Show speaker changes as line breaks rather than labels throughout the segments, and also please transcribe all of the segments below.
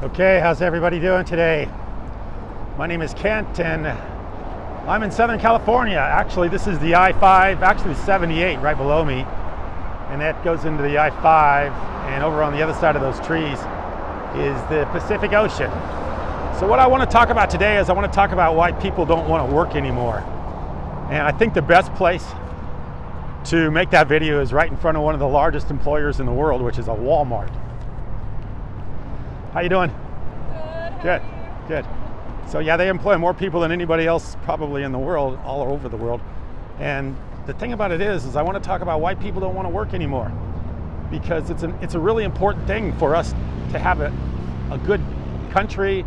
Okay, how's everybody doing today? My name is Kent and I'm in Southern California. Actually, this is the I-5, actually 78 right below me. And that goes into the I-5, and over on the other side of those trees is the Pacific Ocean. So what I want to talk about today is I want to talk about why people don't want to work anymore. And I think the best place to make that video is right in front of one of the largest employers in the world, which is a Walmart. How you doing?
Good.
Good. So yeah, they employ more people than anybody else probably in the world, all over the world. And the thing about it is I want to talk about why people don't want to work anymore. Because it's a really important thing for us to have a good country,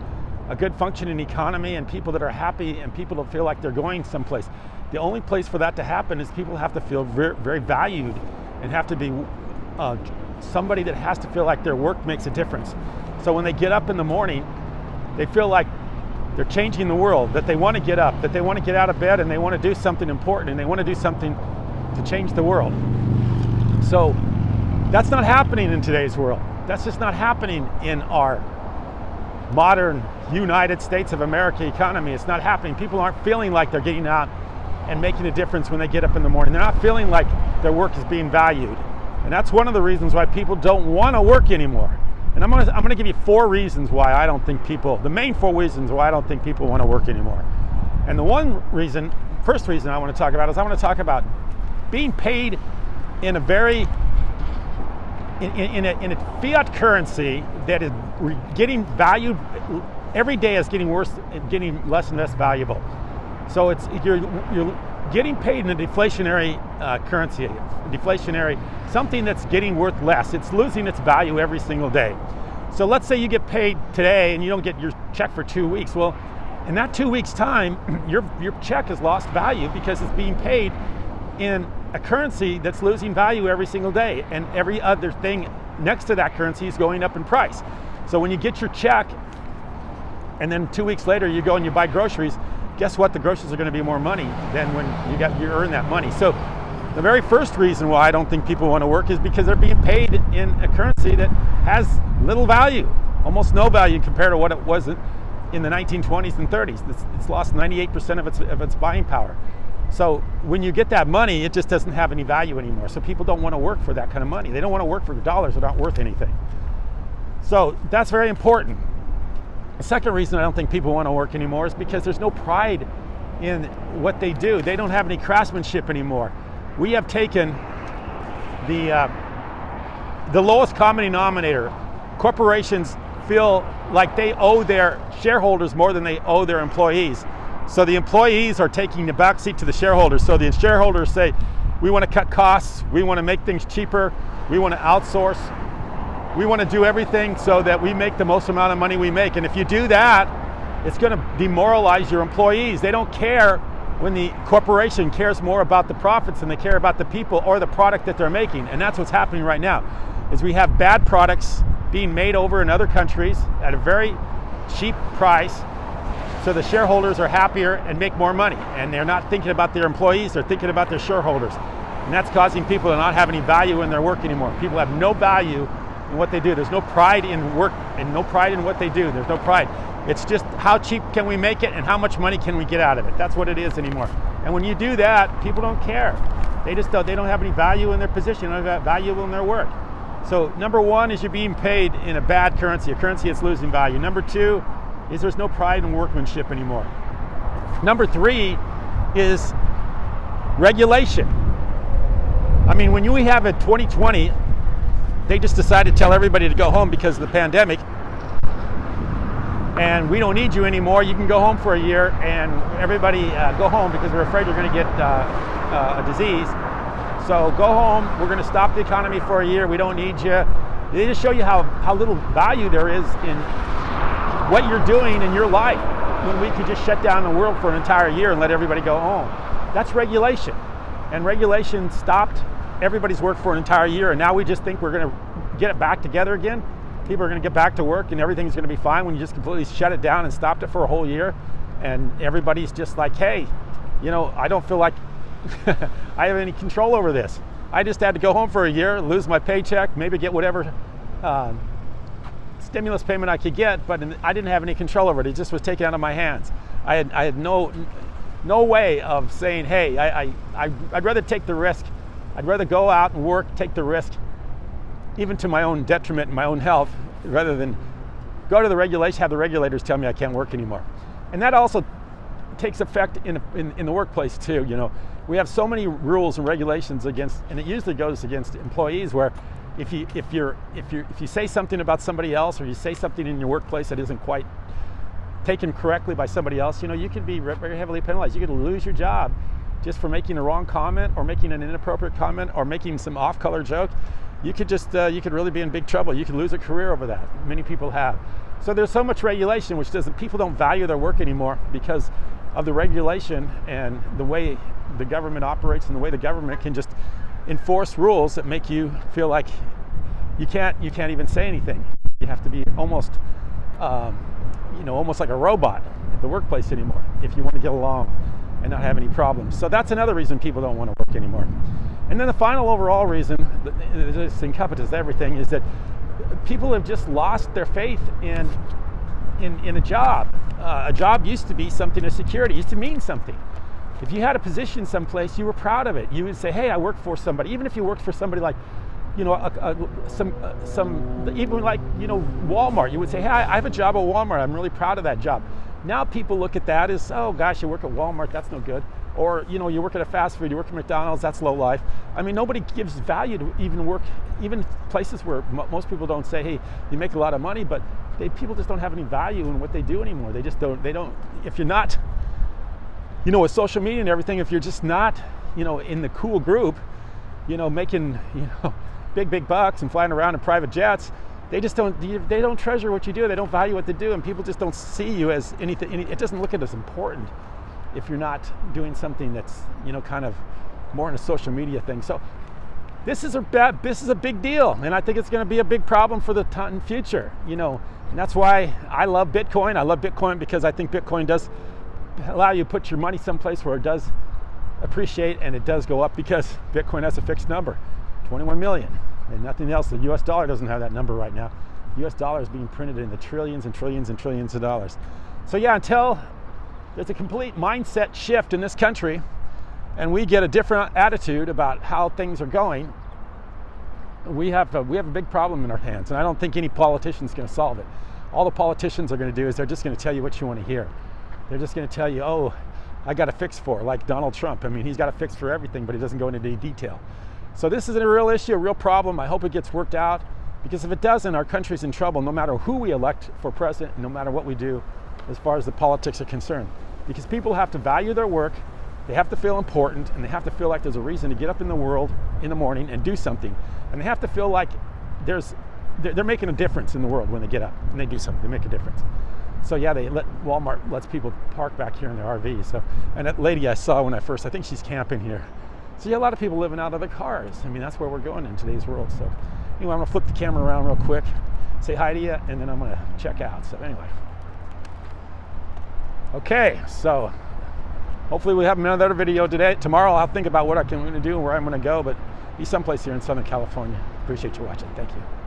a good functioning economy, and people that are happy and people that feel like they're going someplace. The only place for that to happen is people have to feel very, very valued and have to be somebody that has to feel like their work makes a difference. So when they get up in the morning, they feel like they're changing the world, that they want to get up, that they want to get out of bed and they want to do something important and they want to do something to change the world. So that's not happening in today's world. That's just not happening in our modern United States of America economy. It's not happening. People aren't feeling like they're getting out and making a difference when they get up in the morning. They're not feeling like their work is being valued. And that's one of the reasons why people don't want to work anymore. And I'm gonna give you four reasons why I don't think the main four reasons why I don't think people want to work anymore. And the first reason I want to talk about is I want to talk about being paid in a fiat currency that is getting valued every day, is getting worse, getting less and less valuable. So you're getting paid in a deflationary currency, something that's getting worth less. It's losing its value every single day. So let's say you get paid today and you don't get your check for 2 weeks. Well, in that 2 weeks time, your check has lost value because it's being paid in a currency that's losing value every single day, and every other thing next to that currency is going up in price. So when you get your check and then 2 weeks later you go and you buy groceries, guess what? The groceries are going to be more money than when you earn that money. So the very first reason why I don't think people want to work is because they're being paid in a currency that has little value, almost no value compared to what it was in the 1920s and 30s. It's lost 98% of its buying power. So when you get that money, it just doesn't have any value anymore. So people don't want to work for that kind of money. They don't want to work for dollars that aren't worth anything. So that's very important. The second reason I don't think people want to work anymore is because there's no pride in what they do. They don't have any craftsmanship anymore. We have taken the lowest common denominator. Corporations feel like they owe their shareholders more than they owe their employees. So the employees are taking the backseat to the shareholders. So the shareholders say, we want to cut costs, we want to make things cheaper, we want to outsource, we want to do everything so that we make the most amount of money we make. And if you do that, it's going to demoralize your employees. They don't care when the corporation cares more about the profits than they care about the people or the product that they're making. And that's what's happening right now, is we have bad products being made over in other countries at a very cheap price. So the shareholders are happier and make more money. And they're not thinking about their employees, they're thinking about their shareholders. And that's causing people to not have any value in their work anymore. People have no value in what they do. There's no pride in work and no pride in what they do. There's no pride. It's just how cheap can we make it and how much money can we get out of it. That's what it is anymore. And when you do that, people don't care. They don't have any value in their position, they don't have value in their work. So number one is you're being paid in a bad currency, a currency that's losing value. Number two is there's no pride in workmanship anymore. Number three is regulation. I mean, when we have in 2020, they just decided to tell everybody to go home because of the pandemic. And we don't need you anymore. You can go home for a year, and everybody go home because we're afraid you're going to get a disease. So go home. We're going to stop the economy for a year. We don't need you. They just show you how little value there is in what you're doing in your life when we could just shut down the world for an entire year and let everybody go home. That's regulation. And regulation stopped everybody's work for an entire year, and now we just think we're going to get it back together again. People are going to get back to work and everything's going to be fine when you just completely shut it down and stopped it for a whole year. And everybody's just like, hey, I don't feel like I have any control over this. I just had to go home for a year, lose my paycheck, maybe get whatever stimulus payment I could get, but I didn't have any control over it. It just was taken out of my hands. I had no way of saying, hey, I'd rather take the risk. I'd rather go out and work, take the risk, even to my own detriment and my own health, rather than go to the regulation, have the regulators tell me I can't work anymore. And that also takes effect in the workplace too. You know, we have so many rules and regulations against, and it usually goes against employees, where if you say something about somebody else, or you say something in your workplace that isn't quite taken correctly by somebody else, you know, you can be very heavily penalized. You could lose your job just for making a wrong comment, or making an inappropriate comment, or making some off-color joke. You could just you could really be in big trouble. You could lose a career over that. Many people have. So there's so much regulation, which people don't value their work anymore because of the regulation and the way the government operates, and the way the government can just enforce rules that make you feel like you can't even say anything. You have to be almost almost like a robot at the workplace anymore if you want to get along and not have any problems. So that's another reason people don't want to work anymore. And then the final overall reason, this encompasses everything, is that people have just lost their faith in a job. A job used to be something of security, used to mean something. If you had a position someplace, you were proud of it. You would say, hey, I work for somebody. Even if you worked for somebody like, even like, Walmart, you would say, hey, I have a job at Walmart. I'm really proud of that job. Now people look at that as, oh gosh, you work at Walmart, that's no good. Or, you work at a fast food, you work at McDonald's, that's low life. I mean, nobody gives value to even places where most people don't say, hey, you make a lot of money, but people just don't have any value in what they do anymore. They don't, if you're not, with social media and everything, if you're just not, in the cool group, making, big bucks and flying around in private jets, they don't treasure what you do. They don't value what they do, and people just don't see you as anything. It doesn't look at as important if you're not doing something that's, kind of more in a social media thing. So this is a big deal, and I think it's going to be a big problem for the future. And that's why I love Bitcoin. I love Bitcoin because I think Bitcoin does allow you to put your money someplace where it does appreciate and it does go up, because Bitcoin has a fixed number, 21 million. And nothing else. The US dollar doesn't have that number right now. The US dollar is being printed in the trillions and trillions and trillions of dollars. So yeah, until there's a complete mindset shift in this country and we get a different attitude about how things are going, we have a big problem in our hands. And I don't think any politician's going to solve it. All the politicians are going to do is they're just going to tell you what you want to hear. They're just going to tell you, oh, I got a fix for, like Donald Trump. I mean, he's got a fix for everything, but he doesn't go into any detail. So this is a real issue, a real problem. I hope it gets worked out, because if it doesn't, our country's in trouble, no matter who we elect for president, and no matter what we do as far as the politics are concerned. Because people have to value their work, they have to feel important, and they have to feel like there's a reason to get up in the world in the morning and do something. And they have to feel like they're making a difference in the world when they get up and they do something, they make a difference. So yeah, Walmart lets people park back here in their RVs. So, and that lady I saw when I think she's camping here. So yeah, a lot of people living out of their cars. I mean, that's where we're going in today's world. So anyway, I'm gonna flip the camera around real quick, say hi to you, and then I'm gonna check out. So anyway. Okay, so hopefully we have another video today. Tomorrow I'll think about what I'm gonna do and where I'm gonna go, but be someplace here in Southern California. Appreciate you watching. Thank you.